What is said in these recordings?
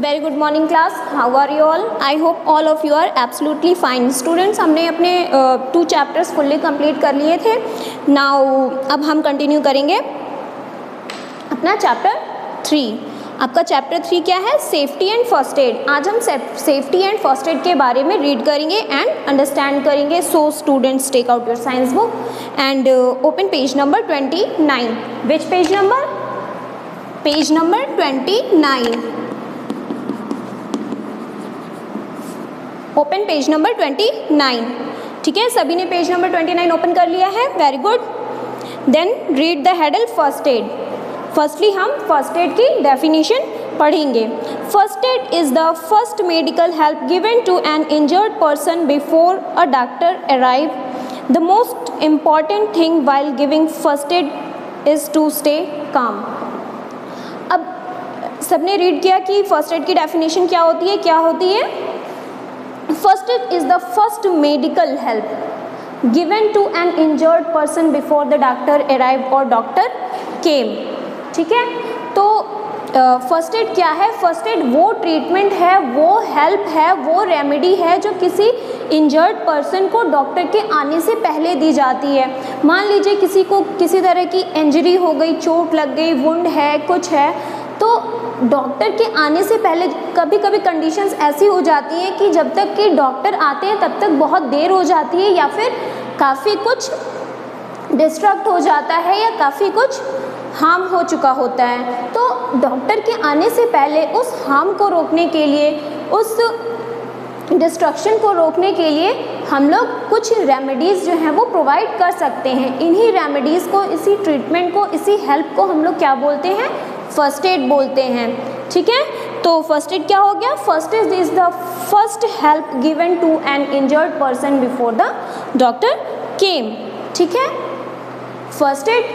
Very good morning class, how are you all? I hope all of you are absolutely fine. Students, हमने अपने 2 chapters fully complete कर लिए थे। Now अब हम कंटिन्यू करेंगे अपना चैप्टर 3। आपका चैप्टर 3 क्या है? Safety and first aid. आज हम सेफ्टी एंड फर्स्ट एड के बारे में रीड करेंगे एंड अंडरस्टैंड करेंगे। So students, take out your science book and open page number 29। Which page number? Page number 29। Open page number 29। ठीक है, सभी ने पेज नंबर 29 ओपन कर लिया है। Very good. Then read the हेडल फर्स्ट एड। फर्स्टली हम फर्स्ट एड की डेफिनेशन पढ़ेंगे। First aid is the first medical help given to an injured person before a doctor arrive. The most important thing while giving first aid is to stay calm. अब सबने read किया कि first aid की definition क्या होती है? क्या होती है? First aid is the first medical help given to an injured person before the doctor arrived or doctor came। ठीक है, तो फर्स्ट एड क्या है? फर्स्ट एड वो ट्रीटमेंट है, वो हेल्प है, वो रेमेडी है जो किसी इंजर्ड पर्सन को डॉक्टर के आने से पहले दी जाती है। मान लीजिए किसी को किसी तरह की इंजरी हो गई, चोट लग गई, वुंड है, कुछ है, तो डॉक्टर के आने से पहले कभी कभी कंडीशंस ऐसी हो जाती हैं कि जब तक कि डॉक्टर आते हैं तब तक बहुत देर हो जाती है, या फिर काफ़ी कुछ डिस्ट्रक्ट हो जाता है, या काफ़ी कुछ हार्म हो चुका होता है। तो डॉक्टर के आने से पहले उस हार्म को रोकने के लिए, उस डिस्ट्रक्शन को रोकने के लिए हम लोग कुछ रेमेडीज़ जो हैं वो प्रोवाइड कर सकते हैं। इन्हीं रेमेडीज़ को, इसी ट्रीटमेंट को, इसी हेल्प को हम लोग क्या बोलते हैं? फर्स्ट एड बोलते हैं। ठीक है, तो फर्स्ट एड क्या हो गया? First aid is the first help given to an injured person before the doctor came. ठीक है, फर्स्ट एड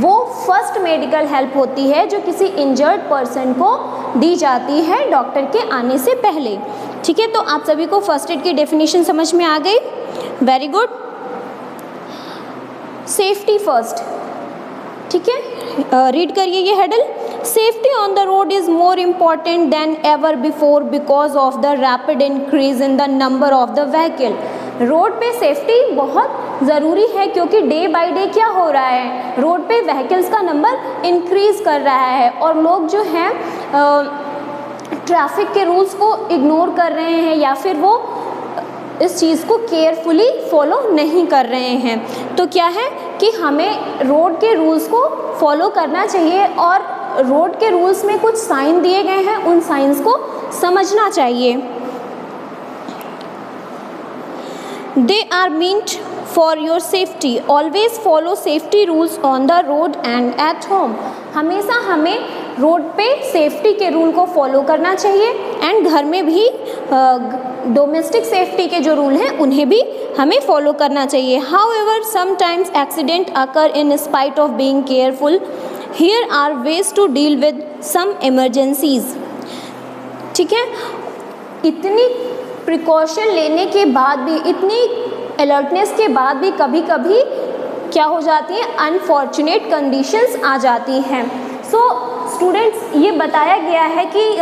वो फर्स्ट मेडिकल हेल्प होती है जो किसी इंजर्ड पर्सन को दी जाती है डॉक्टर के आने से पहले। ठीक है, तो आप सभी को फर्स्ट एड की डेफिनेशन समझ में आ गई? Very good. Safety first. ठीक है, रीड करिए ये hadal. Safety on the road is more important than ever before because of the rapid increase in the number of the vehicle. Road पे safety बहुत ज़रूरी है क्योंकि डे बाय डे क्या हो रहा है? रोड पे व्हीकल्स का नंबर इंक्रीज़ कर रहा है और लोग जो हैं ट्रैफिक के रूल्स को इग्नोर कर रहे हैं, या फिर वो इस चीज़ को केयरफुली फॉलो नहीं कर रहे हैं। तो क्या है कि हमें रोड के रूल्स को फॉलो करना चाहिए, और रोड के रूल्स में कुछ साइन दिए गए हैं, उन साइंस को समझना चाहिए। They are meant for your safety. Always follow safety rules on the road and at home. हमेशा हमें रोड पे सेफ्टी के रूल को फॉलो करना चाहिए, एंड घर में भी डोमेस्टिक सेफ्टी के जो रूल हैं उन्हें भी हमें फॉलो करना चाहिए। However sometimes accident occur in spite of being careful. Here are ways to deal with some emergencies. ठीक है, इतनी प्रिकॉशन लेने के बाद भी, इतनी अलर्टनेस के बाद भी कभी कभी क्या हो जाती है? अनफॉर्चुनेट कंडीशंस आ जाती हैं। सो स्टूडेंट्स, ये बताया गया है कि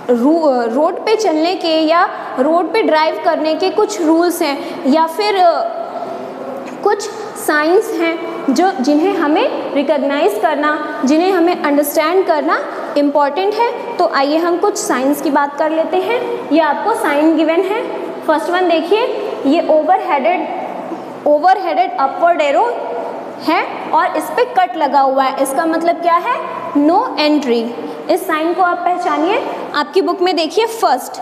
रोड पे चलने के या रोड पे ड्राइव करने के कुछ रूल्स हैं, या फिर कुछ साइंस हैं जिन्हें हमें रिकॉग्नाइज करना, जिन्हें हमें अंडरस्टैंड करना इम्पॉर्टेंट है। तो आइए हम कुछ साइंस की बात कर लेते हैं। ये आपको साइन गिवन है। फर्स्ट वन देखिए, ये ओवरहेडेड अपवर्ड एरो है और इस पे कट लगा हुआ है। इसका मतलब क्या है? No entry. इस साइन को आप पहचानिए। आपकी बुक में देखिए फर्स्ट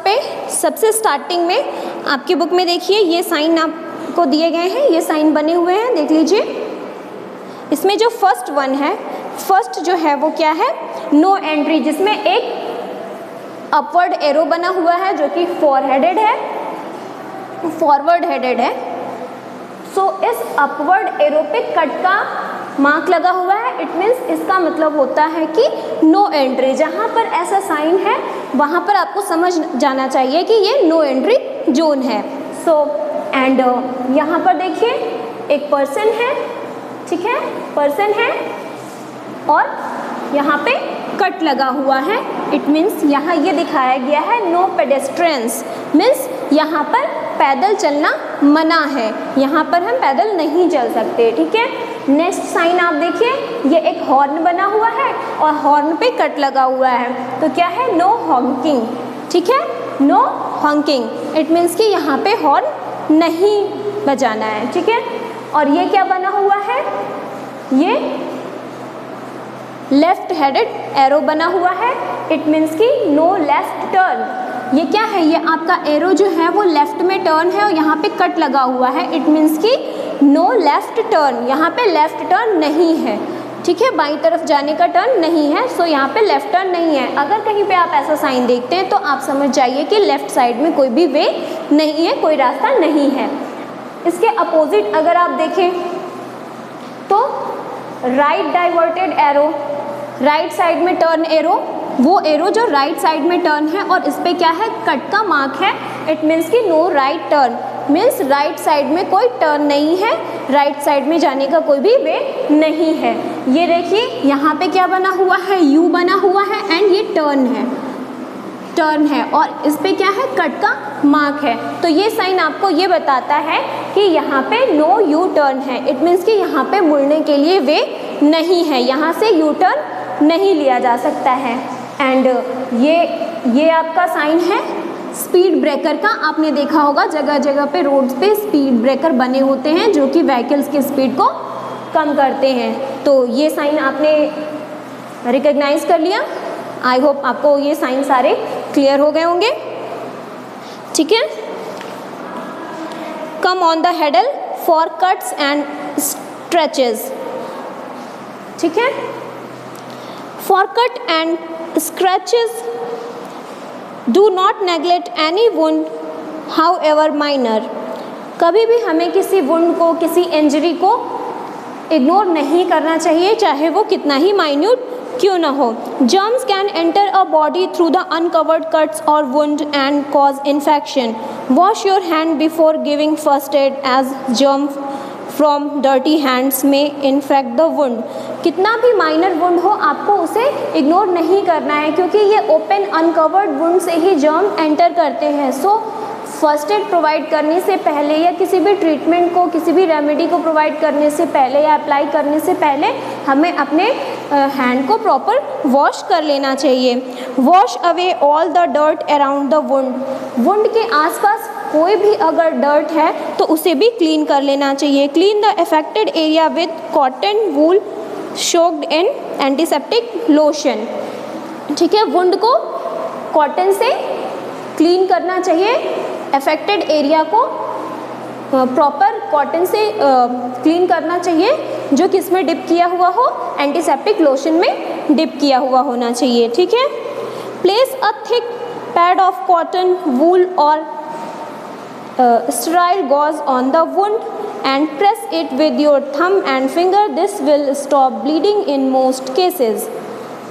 पे सबसे स्टार्टिंग में आपकी बुक में देखिए ये साइन आपको दिए गए हैं, ये साइन बने हुए हैं, देख लीजिए। इसमें जो फर्स्ट वन है, फर्स्ट जो है वो क्या है? नो एंट्री, जिसमें एक अपवर्ड एरो बना हुआ है जो कि फॉरवर्ड हेडेड है। सो इस अपवर्ड एरो पे कट का मार्क लगा हुआ है। इट मीन्स इसका मतलब होता है कि नो एंट्री। जहाँ पर ऐसा साइन है वहाँ पर आपको समझ जाना चाहिए कि ये नो एंट्री जोन है। सो एंड यहाँ पर देखिए एक पर्सन है। ठीक है, पर्सन है, और यहाँ पे कट लगा हुआ है, इट मीन्स यहाँ ये दिखाया गया है नो पेडेस्ट्रियंस, मीन्स यहाँ पर पैदल चलना मना है, यहाँ पर हम पैदल नहीं चल सकते। ठीक है, नेक्स्ट साइन आप देखिए, ये एक हॉर्न बना हुआ है और हॉर्न पे कट लगा हुआ है, तो क्या है, नो हॉन्किंग। ठीक है, नो हॉन्किंग, इट मीन्स कि यहाँ पे हॉर्न नहीं बजाना है। ठीक है, और ये क्या बना हुआ है, ये लेफ्ट हेडेड एरो बना हुआ है, इट मीन्स कि नो लेफ्ट टर्न। ये क्या है, ये आपका एरो जो है वो लेफ्ट में टर्न है और यहाँ पे कट लगा हुआ है, इट मीन्स कि नो लेफ्ट टर्न, यहाँ पे लेफ्ट टर्न नहीं है। ठीक है, बाईं तरफ जाने का टर्न नहीं है, सो यहाँ पे लेफ्ट टर्न नहीं है। अगर कहीं पे आप ऐसा साइन देखते हैं तो आप समझ जाइए कि लेफ्ट साइड में कोई भी वे नहीं है, कोई रास्ता नहीं है। इसके अपोजिट अगर आप देखें तो right diverted arrow, right side में टर्न एरो, वो एरो जो राइट साइड में टर्न है और इस पे क्या है, कट का मार्क है, इट मीन्स कि no right turn, means right side में कोई टर्न नहीं है, राइट साइड में जाने का कोई भी वे नहीं है। ये देखिए यहाँ पे क्या बना हुआ है, यू बना हुआ है एंड ये टर्न है, टर्न है और इस पे क्या है, कट का मार्क है। तो ये साइन आपको ये बताता है कि यहाँ पे नो यू टर्न है, इट मीन्स कि यहाँ पे मुड़ने के लिए वे नहीं है, यहाँ से यू टर्न नहीं लिया जा सकता है। एंड ये आपका साइन है स्पीड ब्रेकर का। आपने देखा होगा जगह जगह पे रोड्स पे स्पीड ब्रेकर बने होते हैं जो कि व्हीकल्स की स्पीड को कम करते हैं। तो ये साइन आपने रिकॉग्नाइज कर लिया। आई होप आपको ये साइन सारे क्लियर हो गए होंगे। ठीक है, come on the hadal for cuts and stretches. ठीक है, for cut and scratches do not neglect any wound how ever minor. कभी भी हमें किसी वुंड को, किसी इंजरी को इग्नोर नहीं करना चाहिए, चाहे वो कितना ही माइन्यूट क्यों ना हो। Germs can enter a body through the uncovered cuts और wound and cause infection. Wash your hand before giving first aid as germ from dirty hands may infect the wound. कितना भी माइनर वुंड हो आपको उसे ignore नहीं करना है, क्योंकि ये ओपन अनकवर्ड वुंड से ही जर्म एंटर करते हैं। सो फर्स्ट एड प्रोवाइड करने से पहले या किसी भी ट्रीटमेंट को, किसी भी रेमेडी को प्रोवाइड करने से पहले या अप्लाई करने से पहले हमें अपने हैंड को प्रॉपर वॉश कर लेना चाहिए। Wash away all the dirt around the wound. Wound के आसपास कोई भी अगर डर्ट है तो उसे भी क्लीन कर लेना चाहिए। Clean the affected area with cotton wool soaked in antiseptic lotion. ठीक है, वुंड को कॉटन से क्लीन करना चाहिए, अफेक्टेड एरिया को प्रॉपर कॉटन से क्लीन करना चाहिए, जो किस में डिप किया हुआ हो, एंटीसेप्टिक लोशन में डिप किया हुआ होना चाहिए। ठीक है, place a thick pad of cotton wool और sterile gauze on the wound and press it with your thumb and finger. This will stop bleeding in most cases.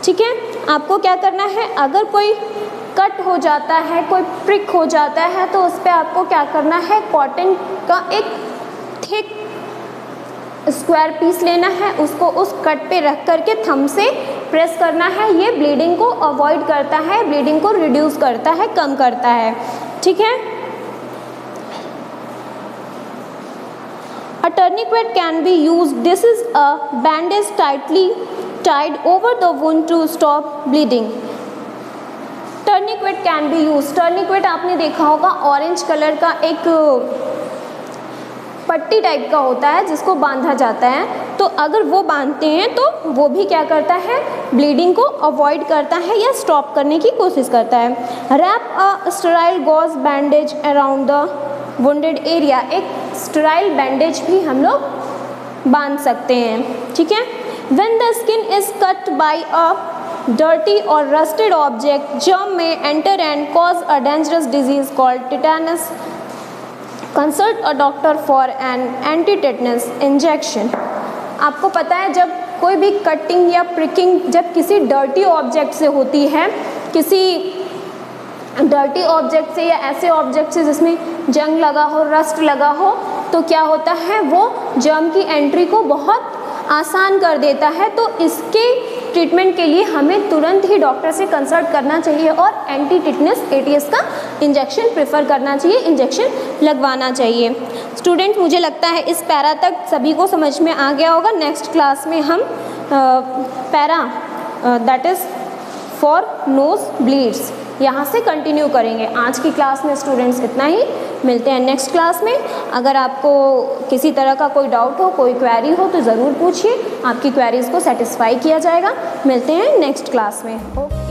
ठीक है, आपको क्या करना है, अगर कोई कट हो जाता है, कोई प्रिक हो जाता है, तो उस पर आपको क्या करना है, कॉटन का एक थिक स्क्वायर पीस लेना है, उसको उस कट पे रख करके थंब से प्रेस करना है। ये ब्लीडिंग को अवॉइड करता है, ब्लीडिंग को रिड्यूस करता है, कम करता है। ठीक है, a tourniquet can be used. This is a bandage tightly tied over the wound to stop bleeding. Tourniquet can be used. Tourniquet आपने देखा होगा ऑरेंज कलर का एक पट्टी टाइप का होता है जिसको बांधा जाता है, तो अगर वो बांधते हैं तो वो भी क्या करता है, ब्लीडिंग को अवॉइड करता है या स्टॉप करने की कोशिश करता है। Wrap a sterile gauze bandage around the wounded area. एक स्टेराइल बैंडेज भी हम लोग बांध सकते हैं। ठीक है, when the skin is cut by a dirty or rusted object, germ may enter and cause a dangerous disease called tetanus. Consult a doctor for an anti-tetanus injection. आपको पता है जब कोई भी कटिंग या प्रिकिंग जब किसी डर्टी ऑब्जेक्ट से होती है, किसी डर्टी ऑब्जेक्ट से या ऐसे ऑब्जेक्ट से जिसमें जंग लगा हो, रस्ट लगा हो, तो क्या होता है, वो जर्म की एंट्री को बहुत आसान कर देता है। तो इसके ट्रीटमेंट के लिए हमें तुरंत ही डॉक्टर से कंसल्ट करना चाहिए और एंटी टिटनेस ATS का इंजेक्शन प्रेफर करना चाहिए, इंजेक्शन लगवाना चाहिए। स्टूडेंट, मुझे लगता है इस पैरा तक सभी को समझ में आ गया होगा। नेक्स्ट क्लास में हम para that is for knows bleeds यहाँ से कंटिन्यू करेंगे। आज की क्लास में स्टूडेंट्स इतना ही, मिलते हैं नेक्स्ट क्लास में। अगर आपको किसी तरह का कोई डाउट हो, कोई क्वेरी हो तो ज़रूर पूछिए, आपकी क्वेरीज़ को सेटिस्फाई किया जाएगा। मिलते हैं नेक्स्ट क्लास में। ओके।